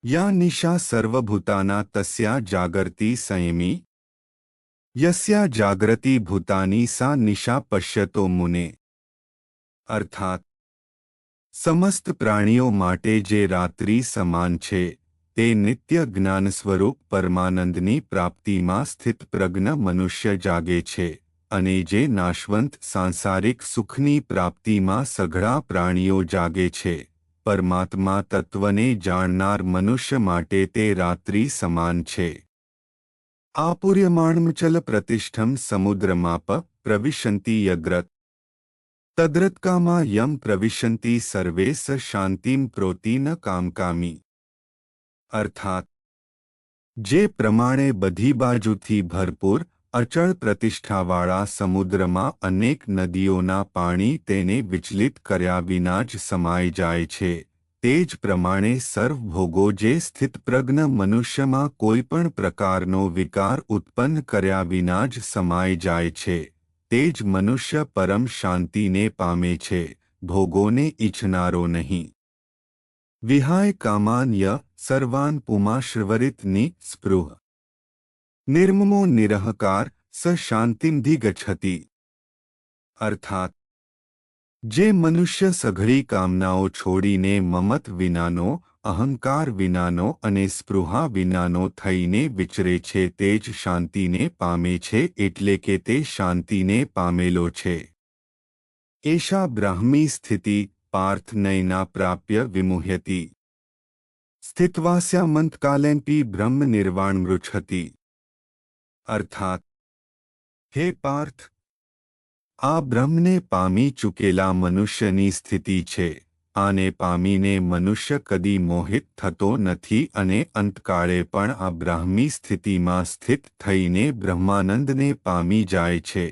या निशा सर्वभूताना तस्या जागर्ति संयमी यस्या जागृति भूतानि सा निशा पश्यतो मुने। अर्थात समस्त प्राणियों माटे जे रात्रि समान छे ते नित्य ज्ञान स्वरूप परमानंदनी प्राप्तिमां स्थित प्रज्ञ मनुष्य जागे छे अने जे नाशवंत सांसारिक सुखनी प्राप्तिमां सघळा प्राणियों जागे छे। परमात्मा तत्वने जाणनार मनुष्य माटे ते रात्रि समान छे। आपूर्यमाणमचल प्रतिष्ठम समुद्रमाप प्रविशन्ति यग्रत तद्रत्कामा यम प्रविशन्ति सर्वे स शांतिम प्रोति न कामकामी। अर्थात जे प्रमाणे बधी बाजुथी भरपूर अचल प्रतिष्ठावाळा समुद्रमा अनेक नदीओना पाणी तेने विचलित कर्या विना ज समाई जाय छे तेज प्रमाणे सर्व भोगो जे स्थित प्रज्ञ मनुष्यमां कोईपण प्रकारनो विकार उत्पन्न कर्या विना ज समाई जाय छे तेज मनुष्य परम शांतिने पामे छे, भोगोने इच्छनारो नहीं। विहाय कामान य सर्वान् पुमाश्रवरित निःस्पृह निर्ममो निरहकार स शांतिमधिगच्छति। अर्थात जे मनुष्य सघળી कामनाओं छोड़ीने ममत विनानो अहंकार विनानो अने स्पृहा विनानो थईने विचरे छे तेज शांतिने पामे छे एटले के ते शांतिने पामेलो छे। एषा ब्राह्मी स्थिति पार्थ नैना प्राप्य विमुह्यति स्थित्वास्यामन्तकालेऽपि ब्रह्म निर्वाण मृच्छति। अर्थात हे पार्थ आ ब्रह्मने पामी चुकेला मनुष्यनी स्थिति छे। आने पामीने मनुष्य कदी मोहित थतो नथी अने अंतकाळे पण आ ब्राह्मी स्थितिमां स्थित थईने ब्रह्मानंदने पामी जाय छे।